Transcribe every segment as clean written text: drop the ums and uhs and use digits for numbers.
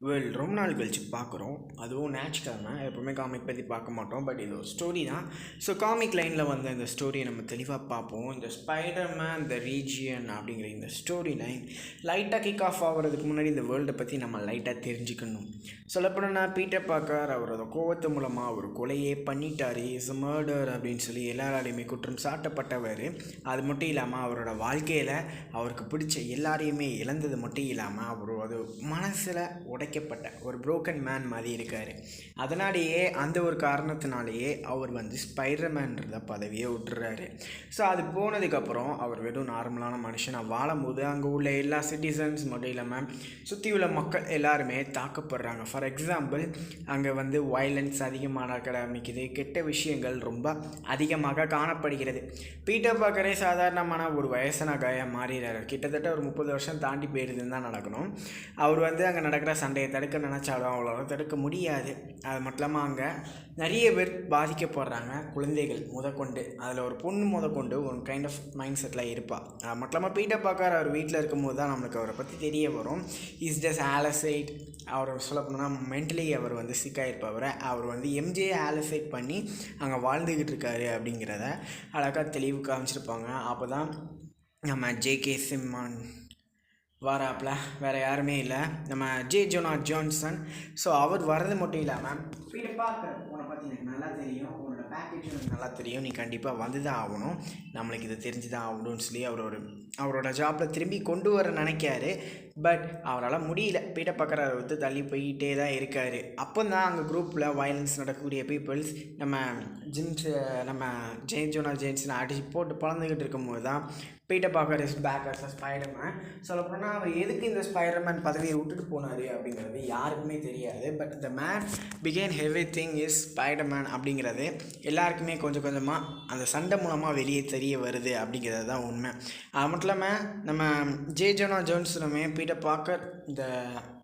ரொம்ப நாள் கழிச்சு பார்க்குறோம். அதுவும் ஞாயிற்றுக்கிழமை. எப்பவுமே காமிக் பற்றி பார்க்க மாட்டோம். பட் இது ஒரு ஸ்டோரி தான். ஸோ காமிக் லைனில் வந்த இந்த ஸ்டோரியை நம்ம தெளிவாக பார்ப்போம். இந்த ஸ்பைடர்மேன் த ரீஜியன் அப்படிங்கிற இந்த ஸ்டோரி லைன் லைட்டாக கிக் ஆஃப் ஆகிறதுக்கு முன்னாடி இந்த வேர்ல்டை பற்றி நம்ம லைட்டாக தெரிஞ்சுக்கணும். சொல்லப்போனா பீட்டர் பார்க்கர் அவரோட கோவத்து மூலமாக ஒரு கொலையே பண்ணிட்டார், இஸ் மர்டர் அப்படின்னு சொல்லி எல்லாராலையுமே குற்றம் சாட்டப்பட்டவர். அது மட்டும் இல்லாமல் அவரோட வாழ்க்கையில் அவருக்கு பிடிச்ச எல்லாரையுமே இழந்தது மட்டும் இல்லாமல் அது மனசில் உடைக்கப்பட்ட ஒரு புரோக்கன் மேன் மாதிரி இருக்கார். அதனாலேயே அந்த ஒரு காரணத்தினாலேயே அவர் ஸ்பைடர்மேன்றத பதவியை விட்டுறாரு. ஸோ அது போனதுக்கப்புறம் அவர் வெறும் நார்மலான மனுஷனாக வாழும்போது அங்கே உள்ள எல்லா சிட்டிசன்ஸ் மட்டும் இல்லாமல் சுற்றி உள்ள மக்கள் எல்லாருமே தாக்கப்படுறாங்க. ஃபார் எக்ஸாம்பிள் அங்கே வயலன்ஸ் அதிகமாக நடக்க ஆரம்பிக்குது, கெட்ட விஷயங்கள் ரொம்ப அதிகமாக காணப்படுகிறது. பீட்டர் பார்க்கரே சாதாரணமான ஒரு வயசான காயாக மாறிடுறாரு. கிட்டத்தட்ட ஒரு 30 வருஷம் தாண்டி போயிடுதுன்னு தான் நடக்கணும். அவர் அங்கே நடக்கிற சண்டையை தடுக்க நினச்சாலும் அவ்வளோ தடுக்க முடியாது. அது மட்டும் இல்லாமல் அங்கே நிறைய பேர் பாதிக்கப்படுறாங்க, குழந்தைகள் முதற்கொண்டு. அதில் ஒரு பொண்ணு முதற்கொண்டு ஒரு கைண்ட் ஆஃப் மைண்ட் செட்டில் இருப்பாள். அது மட்டும் இல்லாமல் பீட்டர் பார்க்கர் அவர் வீட்டில் இருக்கும்போது தான் நம்மளுக்கு அவரை பற்றி தெரிய வரும். Is just ஆலசைட். அவர் சொல்ல போனால் மென்டலி அவர் சிக்காயிருப்பவரை அவர் எம்ஜே ஆலசைட் பண்ணி அங்கே வாழ்ந்துக்கிட்டு இருக்காரு அப்படிங்கிறத அழகாக தெளிவு காமிச்சிருப்பாங்க. அப்போ தான் நம்ம ஜேகே சிம்மான் வராப்பில் வேறு யாருமே இல்லை, நம்ம ஜே ஜோனா ஜான்சன். ஸோ அவர் வர்றது மட்டும் இல்லாமல் பீட்டர் பார்க்கர் உன்னை பற்றி எனக்கு நல்லா தெரியும், உன்னோட பேக்கேஜ் எனக்கு நல்லா தெரியும், நீ கண்டிப்பாக வந்து தான் ஆகணும், நம்மளுக்கு இது தெரிஞ்சு தான் ஆகணும்னு சொல்லி அவரோட ஜாப்பில் திரும்பி கொண்டு வர நினைக்காரு. பட் அவரால் முடியல. பீட்டர் பார்க்கர் அவர் தள்ளி போய்கிட்டே தான் இருக்கார். அப்போ தான் அங்கே குரூப்பில் வயலன்ஸ் நடக்கக்கூடிய பீப்புள்ஸ் நம்ம ஜே ஜோனா ஜேன்ஸனை அடிச்சு போட்டு பழந்துக்கிட்டு இருக்கும்போது தான் Peter Parker is back as Spiderman. சொல்லப்போனால் அவர் எதுக்கு இந்த ஸ்பைடர்மேன் பதவியை விட்டுட்டு போனார் அப்படிங்கிறது யாருக்குமே தெரியாது. But the man began everything is Spiderman அப்படிங்கிறது எல்லாருக்குமே கொஞ்சம் கொஞ்சமாக அந்த சண்டை மூலமாக வெளியே தெரிய வருது அப்படிங்கிறது தான் உண்மை. அது மட்டும் இல்லாமல் நம்ம ஜே ஜோனா ஜோன்ஸனுமே பீட்டர் பார்க்கர் இந்த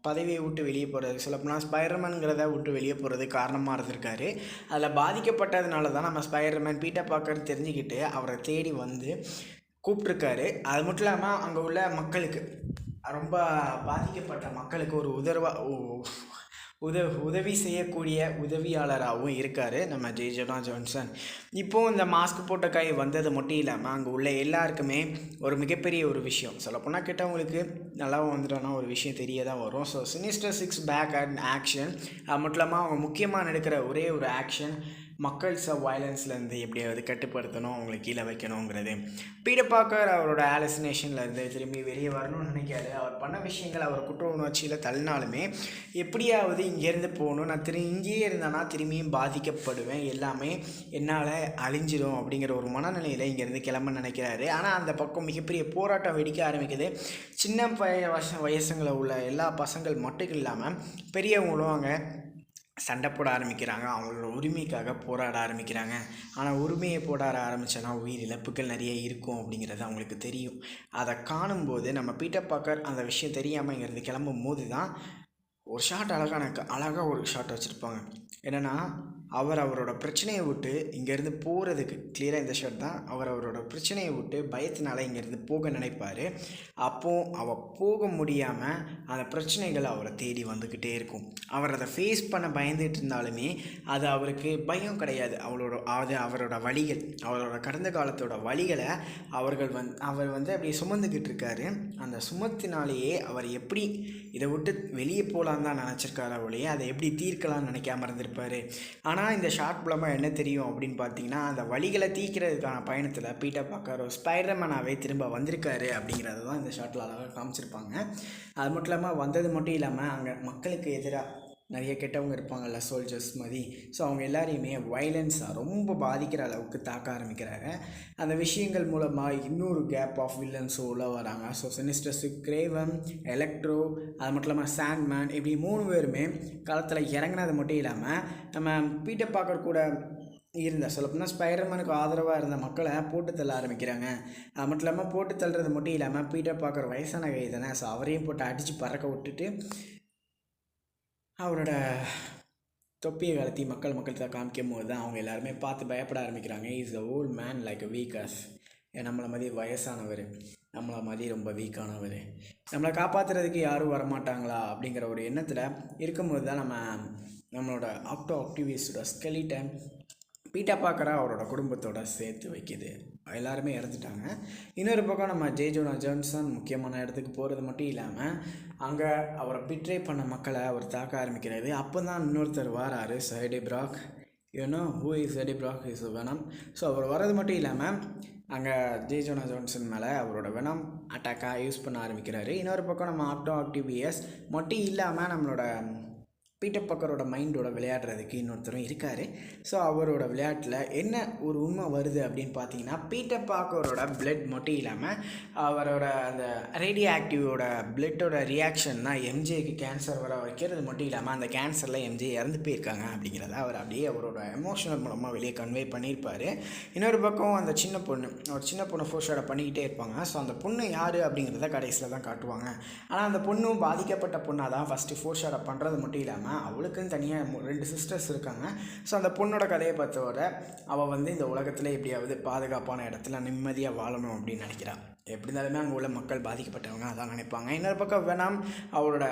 பதவியை விட்டு வெளியே போகிறது, சொல்லப்போனால் ஸ்பைடர்மேனுங்கிறத விட்டு வெளியே போகிறது காரணமாக இருந்திருக்காரு. அதில் பாதிக்கப்பட்டதுனால தான் நம்ம ஸ்பைடர்மேன் பீட்டர் பார்க்கர் தெரிஞ்சுக்கிட்டு அவரை தேடி கூப்பிட்ருக்காரு. அது மட்டும் இல்லாமல் அங்கே உள்ள மக்களுக்கு, ரொம்ப பாதிக்கப்பட்ட மக்களுக்கு ஒரு உதவி செய்யக்கூடிய உதவியாளராகவும் இருக்கார் நம்ம ஜே ஜோனா ஜான்சன். இப்போது இந்த மாஸ்க் போட்ட கை வந்தது மட்டும் இல்லாமல் அங்கே உள்ள எல்லாருக்குமே ஒரு மிகப்பெரிய ஒரு விஷயம், சொல்லப்போனால் கேட்டவங்களுக்கு நல்லா வந்துட்டோன்னா ஒரு விஷயம் தெரிய தான் வரும். So sinister 6 back and action. அது மட்டும் இல்லாமல் அவங்க முக்கியமாக நடக்கிற ஒரே ஒரு ஆக்ஷன் மக்கள்ஸை வயலன்ஸ்லேருந்து எப்படியாவது கட்டுப்படுத்தணும், அவங்களை கீழே வைக்கணுங்கிறது. பீட்டர் பார்க்கர் அவரோட ஆலோசினேஷன்லேருந்து திரும்பி வெளியே வரணும்னு நினைக்காரு. அவர் பண்ண விஷயங்கள் அவர் குற்ற உணர்ச்சியில் தள்ளினாலுமே எப்படியாவது இங்கேருந்து போகணும், நான் இங்கேயே இருந்தேன்னா திரும்பியும் பாதிக்கப்படுவேன், எல்லாமே என்னால் அழிஞ்சிடும் அப்படிங்கிற ஒரு மனநிலையில் இங்கேருந்து கிளம்ப நினைக்கிறாரு. ஆனால் அந்த பக்கம் மிகப்பெரிய போராட்டம் வெடிக்க ஆரம்பிக்குது. சின்ன வயசுங்களில் உள்ள எல்லா பசங்கள் மட்டும் இல்லாமல் பெரியவங்களும் அங்கே சண்டை போட ஆரம்பிக்கிறாங்க, அவங்களோட உரிமைக்காக போராட ஆரம்பிக்கிறாங்க. ஆனால் உரிமையை போராட ஆரம்பித்தோன்னா உயிர் இழப்புகள் நிறைய இருக்கும் அப்படிங்கிறது அவங்களுக்கு தெரியும். அதை காணும்போது நம்ம பீட்டர் பார்க்கர் அந்த விஷயம் தெரியாமல் இங்கேருந்து கிளம்பும் போது தான் ஒரு ஷாட் அழகாக ஒரு ஷாட் வச்சுருப்பாங்க. என்னென்னா அவரோட பிரச்சனையை விட்டு இங்கேருந்து போகிறதுக்கு கிளியராக இந்த ஷாட் தான், அவரோட பிரச்சனையை விட்டு பயத்தினால இங்கேருந்து போக நினைப்பார். அப்போது போக முடியாமல் அந்த பிரச்சனைகள் அவரை தேடி வந்துக்கிட்டே இருக்கும். அவர் அதை ஃபேஸ் பண்ண பயந்துட்டு இருந்தாலுமே அது அவருக்கு பயம் கிடையாது. அவரோட வலிகள், அவரோட கடந்த காலத்தோட வலிகளை அவர் அப்படி சுமந்துக்கிட்டு இருக்காரு. அந்த சுமத்தினாலேயே அவர் எப்படி இதை விட்டு வெளியே போகலான்னு தான் நினச்சிருக்காரு அவளையே, அதை எப்படி தீர்க்கலாம்னு நினைக்காம இருந்திருப்பார். ஆனால் இந்த ஷார்ட் மூலமாக என்ன தெரியும் அப்படின்னு பார்த்தீங்கன்னா, அந்த வலிகளை தீர்க்கிறதுக்கான பயணத்தில் பீட்டர் பார்க்கர் ஸ்பைடர்மேனாகவே திரும்ப வந்திருக்காரு அப்படிங்கிறது தான் இந்த ஷார்ட்டில் அழகாக காமிச்சிருப்பாங்க. அது மட்டும் இல்லாமல் வந்தது மட்டும் இல்லாமல் அங்கே மக்களுக்கு எதிராக நிறைய கெட்டவங்க இருப்பாங்கள்ல, சோல்ஜர்ஸ் மாதிரி. ஸோ அவங்க எல்லாரையுமே வயலன்ஸாக ரொம்ப பாதிக்கிற அளவுக்கு தாக்க ஆரம்பிக்கிறாங்க. அந்த விஷயங்கள் மூலமாக இன்னொரு கேப் ஆஃப் வில்லன்ஸும் உள்ள வராங்க. ஸோ சினிஸ்டர் 6, கிரேவன், எலக்ட்ரோ, அது மட்டும் இல்லாமல் சாண்ட்மேன், இப்படி 3 பேருமே களத்தில் இறங்கினது மட்டும் இல்லாமல் நம்ம பீட்டர் பார்க்கர் கூட சொல்லப்போனால் ஸ்பைடர்மேனுக்கு ஆதரவாக இருந்த மக்களை போட்டு தள்ள ஆரம்பிக்கிறாங்க. அது மட்டும் இல்லாமல் போட்டு தள்ளுறது மட்டும் இல்லாமல் பீட்டர் பார்க்கர் வயசான கை தானே, ஸோ அவரையும் போட்டு அடித்து பறக்க விட்டுட்டு அவரோட தொப்பியை கலத்தி மக்கள்கிட்ட காமிக்கும் போது தான் அவங்க எல்லாருமே பார்த்து பயப்பட ஆரம்பிக்கிறாங்க. Is a old man like a weak us, நம்மளை மாதிரி வயசானவர். நம்மளை மாதிரி ரொம்ப வீக்கானவர், நம்மளை காப்பாற்றுறதுக்கு யாரும் வரமாட்டாங்களா அப்படிங்கிற ஒரு எண்ணத்தில் இருக்கும்போது தான் நம்மளோட ஆக்டிவிஸ்டோட ஸ்கெலிட்டன் பீட்டர் பார்க்கரை அவரோட குடும்பத்தோட சேர்த்து வைக்கிது. எல்லாருமே இறந்துட்டாங்க. இன்னொரு பக்கம் நம்ம ஜே ஜோனா ஜான்சன் முக்கியமான இடத்துக்கு போகிறது மட்டும் இல்லாமல் அங்கே அவரை பிட்ரே பண்ண மக்களை அவர் தாக்க ஆரம்பிக்கிறாரு. அப்போ தான் இன்னொருத்தர் வராரு, Eddie Brock. Who is Eddie Brock is Venom. So அவர் வர்றது மட்டும் இல்லாமல் அங்கே ஜே ஜோனா ஜான்சன் மேலே அவரோட வெனம் அட்டாக்காக யூஸ் பண்ண ஆரம்பிக்கிறாரு. இன்னொரு பக்கம் நம்ம ஆக்டிவிஎஸ் மட்டும் இல்லாமல் நம்மளோட பீட்டர் பார்க்கரோட மைண்டோட விளையாடுறதுக்கு இன்னொருத்தரும் இருக்கார். ஸோ அவரோட விளையாட்டில் என்ன ஒரு உண்மை வருது அப்படின்னு பார்த்தீங்கன்னா, பீட்டர் பார்க்கரோட பிளட் மட்டும் இல்லாமல் அவரோட அந்த ரேடியோ ஆக்டிவோட பிளட்டோட ரியாக்ஷன் தான் எம்ஜேக்கு கேன்சர் வர வைக்கிறது மட்டும் இல்லாமல் அந்த கேன்சரில் எம்ஜே இறந்து போயிருக்காங்க அப்படிங்கிறத அவர் அப்படியே அவரோட எமோஷனல் மூலமாக வெளியே கன்வே பண்ணியிருப்பார். இன்னொரு பக்கம் அந்த சின்ன பொண்ணு ஃபோர்ஷாடை பண்ணிக்கிட்டே இருப்பாங்க. ஸோ அந்த பொண்ணு யார் அப்படிங்கிறத கடைசியில் தான் காட்டுவாங்க. ஆனால் அந்த பொண்ணும் பாதிக்கப்பட்ட பொண்ணாக தான் ஃபஸ்ட்டு ஃபோர்ஷாடை பண்ணுறது மட்டும் இல்லாமல் அவளுக்குன்னு தனியாக 2 சிஸ்டர்ஸ் இருக்காங்க. ஸோ அந்த பொண்ணோட கதையை பார்த்தோட அவள் இந்த உலகத்தில் எப்படியாவது பாதுகாப்பான இடத்துல நிம்மதியாக வாழணும் அப்படின்னு நினைக்கிறாள். எப்படி இருந்தாலுமே அங்கே உள்ள மக்கள் பாதிக்கப்பட்டவங்க அதான் நினைப்பாங்க. இன்னொரு பக்கம் வெனம் அவரோட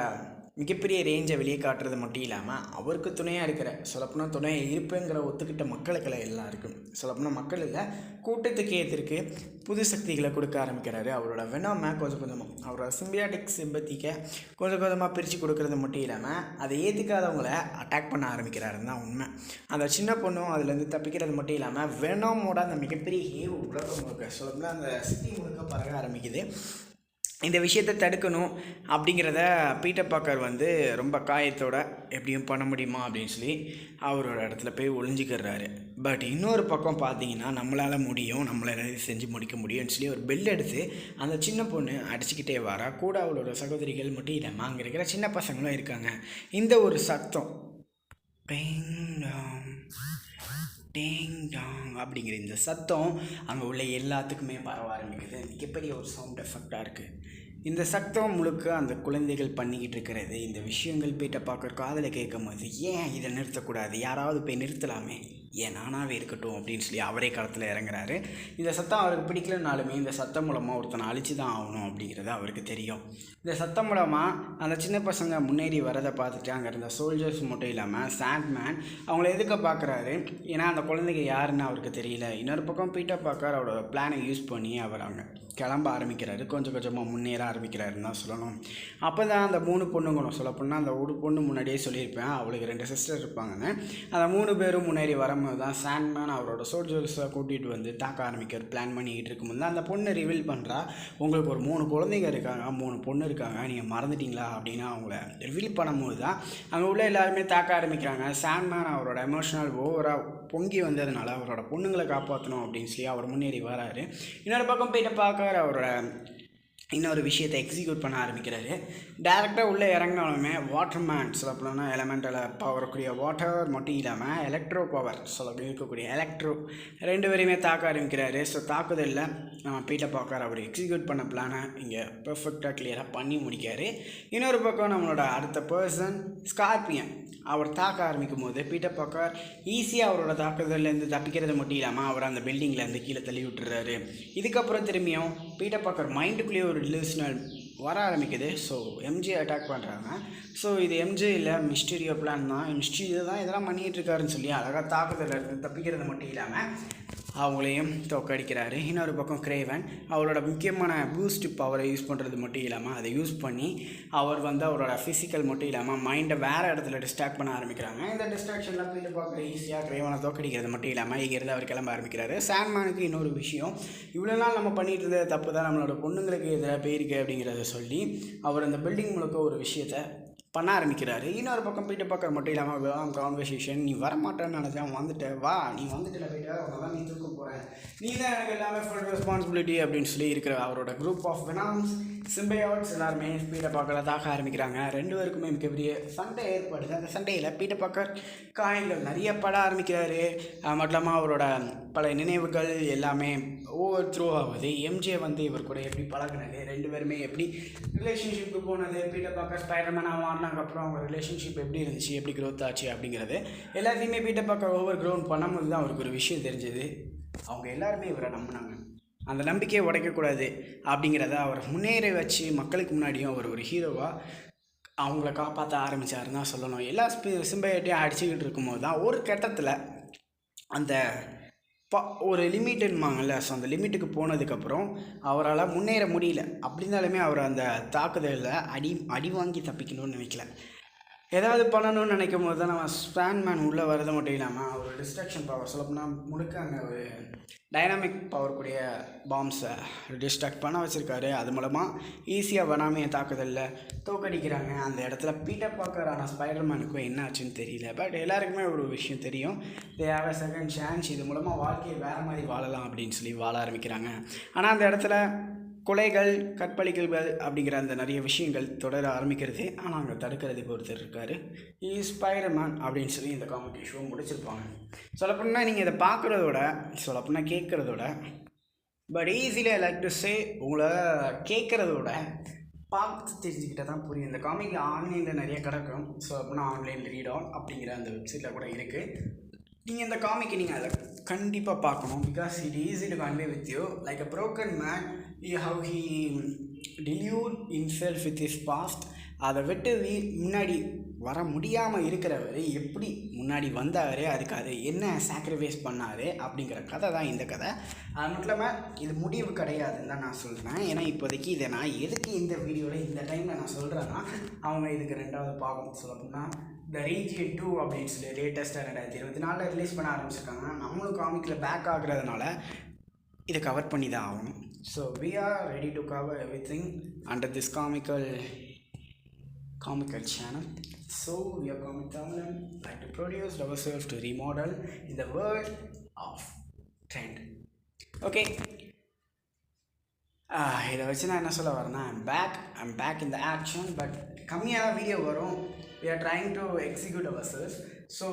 மிகப்பெரிய ரேஞ்சை வெளியே காட்டுறது மட்டும் இல்லாமல் அவருக்கு துணையாக இருக்கிற சொல்லப்போனால் துணையாக இருப்புங்கிற ஒத்துக்கிட்ட மக்களுக்கெல்லாம் எல்லாம் இருக்கும். சொல்லப்போனால் மக்கள் இல்லை, கூட்டத்துக்கு ஏற்றிருக்கு புது சக்திகளை கொடுக்க ஆரம்பிக்கிறாரு. அவரோட வெனமை கொஞ்சம் கொஞ்சமாக அவரோட சிம்பியாட்டிக் சிம்பத்திக்க கொஞ்சம் கொஞ்சமாக பிரித்து கொடுக்கறது மட்டும் இல்லாமல் அதை ஏற்றுக்காதவங்கள அட்டாக் பண்ண ஆரம்பிக்கிறாருன்னு தான் உண்மை. அந்த சின்ன பொண்ணும் அதுலேருந்து தப்பிக்கிறது மட்டும் இல்லாமல் வெனமோட அந்த மிகப்பெரிய ஹேவ் உலகம் முழுக்க சொல்லப்போனால் அந்த சிட்டி முழுக்க பறக்க ஆரம்பிக்குது. இந்த விஷயத்தை தடுக்கணும் அப்படிங்கிறத பீட்டர் பார்க்கர் ரொம்ப காயத்தோட எப்படியும் பண்ண முடியுமா அப்படின்னு சொல்லி அவரோட இடத்துல போய் ஒளிஞ்சிக்கிறாரு. பட் இன்னொரு பக்கம் பார்த்தீங்கன்னா நம்மளால் முடியும், நம்மளால் செஞ்சு முடிக்க முடியும்னு சொல்லி ஒரு பெல் எடுத்து அந்த சின்ன பொண்ணு அடிச்சுக்கிட்டே வரா. கூட அவளோட சகோதரிகள் மட்டும் இல்லாமல் அங்கே இருக்கிற சின்ன பசங்களும் இருக்காங்க. இந்த ஒரு சத்தம் டேங் டாங் அப்படிங்கிற இந்த சத்தம் அங்கே உள்ள எல்லாத்துக்குமே பரவ ஆரம்பிக்குது. மிகப்பெரிய ஒரு சவுண்ட் எஃபெக்டாக இருக்குது. இந்த சத்தம் முழுக்க அந்த குழந்தைகள் பண்ணிக்கிட்டு இருக்கிறது. இந்த விஷயங்கள் பீட்டர் பார்க்கர் காதில் கேட்கும் போது ஏன் இதை நிறுத்தக்கூடாது, யாராவது போய் நிறுத்தலாமே, ஏன் நானாகவே இருக்கட்டும் அப்படின்னு சொல்லி அவரே களத்தில் இறங்குறாரு. இந்த சத்தம் அவருக்கு பிடிக்கலனாலுமே இந்த சத்தம் மூலமாக ஒருத்தனை அழிச்சு தான் ஆகணும் அப்படிங்கிறது அவருக்கு தெரியும். இந்த சத்தம் மூலமாக அந்த சின்ன பசங்க முன்னேறி வரதை பார்த்துட்டு அங்கே இருந்த சோல்ஜர்ஸ் மட்டும் இல்லாமல் சாண்ட்மேன் அவங்கள எதுக்க பார்க்குறாரு, ஏன்னா அந்த குழந்தைங்க யாருன்னு அவருக்கு தெரியல. இன்னொரு பக்கம் பீட்டர் பார்க்கர் அவரோட பிளானை யூஸ் பண்ணி அவர் அங்கே கிளம்ப ஆரம்பிக்கிறாரு. கொஞ்சம் கொஞ்சமாக முன்னேற ஆரம்பிக்கிறாருன்னு தான் சொல்லணும். அப்போ தான் அந்த 3 பொண்ணுங்களும் சொல்லப்போனால் அந்த ஒரு பொண்ணு முன்னாடியே சொல்லியிருப்பேன் அவளுக்கு 2 சிஸ்டர் இருப்பாங்கன்னு. அந்த 3 பேரும் முன்னேறி வரும்போது தான் சாண்ட்மேன் அவரோட சோல்ஜர்ஸை கூட்டிகிட்டு தாக்க ஆரம்பிக்கிற பிளான் பண்ணிக்கிட்டு இருக்கும்போது தான் அந்த பொண்ணு ரிவீல் பண்ணுறா, உங்களுக்கு ஒரு 3 குழந்தைங்க இருக்காங்க, 3 பொண்ணு இருக்காங்க, நீங்கள் மறந்துட்டீங்களா அப்படின்னு அவங்கள ரிவீல் பண்ணும்போது தான் அங்கே உள்ள எல்லாருமே தாக்க ஆரம்பிக்கிறாங்க. சாண்ட்மேன் அவரோட எமோஷனல் ஓவராக பொங்கி வந்ததுனால அவரோட பொண்ணுங்களை காப்பாற்றணும் அப்படின்னு சொல்லி அவர் முன்னேறி வராரு. இன்னொரு பக்கம் போய்ட்டு பார்க்க அவரோட இன்னொரு விஷயத்தை எக்ஸிக்யூட் பண்ண ஆரம்பிக்கிறாரு. டேரெக்டாக உள்ளே இறங்கினாலுமே வாட்டர்மேன் சொல்லப்போனா எலமெண்டல் பவரக்கூடிய வாட்டர் மட்டும் இல்லாமல் எலக்ட்ரோ பவர் இருக்கக்கூடிய எலக்ட்ரோ 2 பேரையுமே தாக்க ஆரம்பிக்கிறாரு. ஸோ தாக்குதலில் நம்ம பீட்டர் பார்க்கர் அவர் எக்ஸிக்யூட் பண்ண பிளானை இங்கே பெர்ஃபெக்டாக கிளியராக பண்ணி முடிக்காரு. இன்னொரு பக்கம் நம்மளோட அடுத்த பர்சன் ஸ்கார்பியன் அவர் தாக்க ஆரம்பிக்கும் போது பீட்டர் பார்க்கர் ஈஸியாக அவரோட தாக்குதலேருந்து தப்பிக்கிறது மட்டும் இல்லாமல் அவர் அந்த பில்டிங்லேருந்து கீழே தள்ளி விட்டுறாரு. இதுக்கப்புறம் திரும்பியும் பீட்டர் பார்க்கர் மைண்டுக்குள்ளேயே ஒரு டிலூஷனல் வர ஆரம்பிக்குது. ஸோ எம்ஜே அட்டாக் பண்ணுறாங்க. ஸோ இது எம்ஜே இல்லை, மிஸ்டீரியோ பிளான் தான், மிஸ்டீரியோ தான் இதெல்லாம் பண்ணிகிட்டு இருக்காருன்னு சொல்லி அழகாக தாக்குதலில் தப்பிக்கிறது மட்டும் இல்லாமல் அவங்களையும் தோக்கடிக்கிறாரு. இன்னொரு பக்கம் கிரேவன் அவரோட முக்கியமான பூஸ்ட் பவரை யூஸ் பண்ணுறது மட்டும் இல்லாமல் அதை யூஸ் பண்ணி அவர் அவரோட ஃபிசிக்கல் மட்டும் இல்லாமல் மைண்டை வேறு இடத்துல டிஸ்ட்ராக்ட் பண்ண ஆரம்பிக்கிறாங்க. இந்த டிஸ்ட்ராக்ஷன்லாம் போய்ட்டு பார்க்குற ஈஸியாக கிரேவனை தோக்கடிக்கிறது மட்டும் இல்லாமல் இங்கேருந்து அவர் கிளம்ப ஆரம்பிக்கிறாரு. சாண்ட்மேனுக்கு இன்னொரு விஷயம், இவ்வளோ நாள் நம்ம பண்ணிகிட்டு இருந்த தப்பு தான் நம்மளோட பொண்ணுங்களுக்கு எதிராக போயிருக்கு அப்படிங்கிறத சொல்லி அவர் அந்த பில்டிங் முழுக்க ஒரு விஷயத்தை பண்ண ஆரம்பிக்கிறாரு. இன்னொரு பக்கம் பீட்டர் பார்க்கர் மட்டும் இல்லாமல் கான்வர்சேஷன், நீ வரமாட்டேன்னு நினச்சேன், வந்துட்டேன், வா நீ வந்துட்டு போயிட்டா அவங்களாம் நீ தூக்க போகிறேன், நீ தான் எனக்கு எல்லாமே ஃபுல் ரெஸ்பான்சிபிலிட்டி அப்படின்னு சொல்லி இருக்கிற அவரோட குரூப் ஆஃப் வெனாம்ஸ் சிம்பையாட்ஸ் எல்லாருமே பீட்டர் பார்க்கரை தாக்க ஆரம்பிக்கிறாங்க. 2 பேருக்குமே மிகப்பெரிய சண்டை ஏற்படுது. அந்த சண்டையில் பீட்டர் பார்க்கர் காயங்கள் நிறைய பட ஆரம்பிக்கிறாரு. மட்டும் இல்லாமல் அவரோட பல நினைவுகள் எல்லாமே ஓவர் த்ரூ ஆகுது. எம்ஜே இவர் கூட எப்படி பழகினது, 2 பேருமே எப்படி ரிலேஷன்ஷிப்புக்கு போனது, பீட்டர் பார்க்கர் ஸ்பைடர்மேனாக மாறினாக்கப்புறம் அவங்க ரிலேஷன்ஷிப் எப்படி இருந்துச்சு, எப்படி க்ரோத் ஆச்சு அப்படிங்கிறது எல்லாத்தையுமே பீட்டர் பார்க்கர் ஓவர் க்ரோன் பண்ணும்போது தான் அவருக்கு ஒரு விஷயம் தெரிஞ்சது, அவங்க எல்லாருமே இவரை நம்பினாங்க. அந்த நம்பிக்கையை உடைக்கக்கூடாது அப்படிங்கிறத அவர் முன்னேற வச்சு மக்களுக்கு முன்னாடியும் அவர் ஒரு ஹீரோவாக அவங்கள காப்பாற்ற ஆரம்பித்தாருன்னு தான் சொல்லணும். எல்லா சிம்பையட்டையும் அடிச்சுக்கிட்டு இருக்கும்போது தான் ஒரு கட்டத்தில் அந்த ஒரு லிமிட்டுன்பாங்கல்ல, ஸோ அந்த லிமிட்டுக்கு போனதுக்கப்புறம் அவரால் முன்னேற முடியல. அப்படி இருந்தாலுமே அவர் அந்த தாக்குதலில் அடி வாங்கி தப்பிக்கணும்னு நினைக்கல. ஏதாவது பண்ணணும்னு நினைக்கும் போது தான் நம்ம ஸ்பேன்மேன் உள்ளே வரது மட்டும் இல்லாமல் அவர் டிஸ்ட்ரக்ஷன் பவர் சொல்லப்போனால் முழுக்க அங்கே ஒரு டைனாமிக் பவர் கூடிய பாம்ஸை டிஸ்ட்ராக்ட் பண்ண வச்சுருக்காரு. அது மூலமாக ஈஸியாக வனாமையை தாக்குதலில் தோக்கடிக்கிறாங்க. அந்த இடத்துல பீட்டர் பார்க்கரான ஸ்பைடர்மேனுக்கும் என்ன ஆச்சுன்னு தெரியல. பட் எல்லாருக்குமே ஒரு விஷயம் தெரியும், they have a second chance. இது மூலமாக வாழ்க்கையை வேறு மாதிரி வாழலாம் அப்படின்னு சொல்லி வாழ ஆரம்பிக்கிறாங்க. ஆனால் அந்த இடத்துல கொலைகள், கற்பழிக்கல்கள் அப்படிங்கிற அந்த நிறைய விஷயங்கள் தொடர ஆரம்பிக்கிறது. ஆனால் அங்கே தடுக்கிறதுக்கு ஒருத்தர் இருக்கார், ஸ்பைடர்மேன் அப்படின்னு சொல்லி இந்த காமெடி ஷோ முடிச்சிருப்பாங்க. சொல்லப்போனால் நீங்கள் இதை பார்க்குறதோட, சொல்லப்போனால் கேட்குறதோட, but easily I like to say, உங்களை கேட்குறதோட பார்த்து தெரிஞ்சுக்கிட்டால் தான் புரியும். இந்த காமிக்கில் ஆன்லைனில் நிறைய கிடக்கும். ஸோ அப்படின்னா ஆன்லைன் ரீட் ஆன் அப்படிங்கிற அந்த வெப்சைட்டில் கூட இருக்குது. நீங்கள் இந்த காமிக்கை நீங்கள் அதை கண்டிப்பாக பார்க்கணும். Because it easy to convey with you like a broken man, how he delude himself with his past. அதை விட்டு முன்னாடி வர முடியாமல் இருக்கிறவர் எப்படி முன்னாடி வந்தார், அதுக்கு அது என்ன சாக்ரிஃபைஸ் பண்ணார் அப்படிங்கிற கதை தான் இந்த கதை. அது மட்டும் இல்லாமல் இது முடிவு கிடையாதுன்னு தான் நான் சொல்கிறேன். ஏன்னா இப்போதைக்கு இதை நான் எதுக்கு இந்த வீடியோவில் இந்த டைமில் நான் சொல்கிறேன்னா, அவங்க இதுக்கு 2வது பாகம் சொல்லப்போனா த ரீஜியன் 2 அப்படின்னு சொல்லி லேட்டஸ்ட்டாக 2024 ரிலீஸ் பண்ண ஆரம்பிச்சிருக்காங்க. நம்மளும் காமிக்கில் பேக் ஆகுறதுனால இதை கவர் பண்ணி தான் ஆகணும். So we are ready to cover everything under this comical channel. So we are Comic Tamil, like to produce ourselves to remodel in the world of trend. Okay, இதை வச்சு நான் என்ன சொல்ல வரேன்னா, I'm back in the action. But கம்மியாக தான் video வரும். we are trying to execute ourselves. So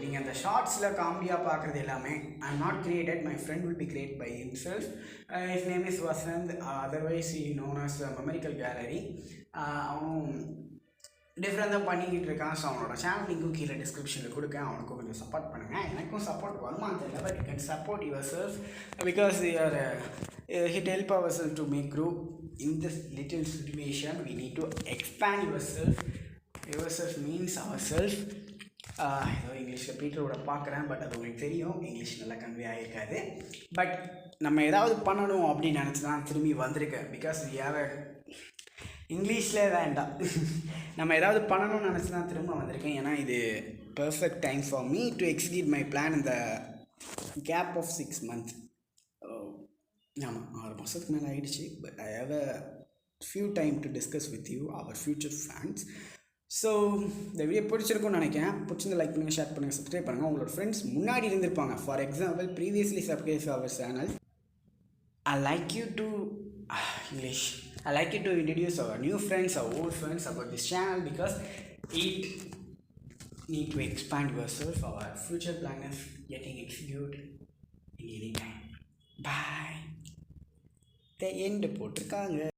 நீங்கள் அந்த ஷார்ட்ஸில் காமெடியாக பார்க்குறது எல்லாமே I'm not created, my friend will be created by himself. His name is Vasant, otherwise he known as Memorical Gallery. அவனும் டிஃப்ரெண்ட் தான் பண்ணிக்கிட்டு இருக்கான். ஸோ அவனோட சேனல் லிங்க்கும் கீழே டிஸ்கிரிப்ஷனில் கொடுக்கேன். அவனுக்கும் கொஞ்சம் சப்போர்ட் பண்ணுங்கள். எனக்கும் சப்போர்ட் வருமானு தெரியல, but you can support yourself because you're hit help our self to make grow in this little situation. We need to expand yourself. Yourself means our self. ஏதோ இங்கிலீஷில் பீட்டரோட பார்க்குறேன், but அது உங்களுக்கு தெரியும், English நல்லா convey ஆகிருக்காது. But நம்ம ஏதாவது பண்ணணும் அப்படின்னு நினச்சி தான் திரும்பி வந்திருக்கேன். பிகாஸ் வி ஹேவ் இங்கிலீஷில் வேண்டாம், நம்ம ஏதாவது பண்ணணும்னு நினச்சி தான் திரும்ப வந்திருக்கேன். ஏன்னா இது perfect time for me to execute my plan இந்த கேப் ஆஃப் 6 months. ஆமாம், 6 மாதத்துக்கு மேலே ஆகிடுச்சு. But I have a few time to discuss with you our future fans. So இந்த வீடியோ பிடிச்சிருக்கும்னு நினைக்கிறேன். பிடிச்சிருந்த லைக் பண்ணுங்கள், ஷேர் பண்ணுங்கள், சப்ஸ்கிரைப் பண்ணுங்கள். உங்களோட ஃப்ரெண்ட்ஸ் முன்னாடி இருந்திருப்பாங்க. For example, previously subscribe our channel. I like you to introduce our new friends, our old friends about this channel because it need to expand yourself. Our future plan is getting executed in any time. Bye. The end போட்டிருக்காங்க.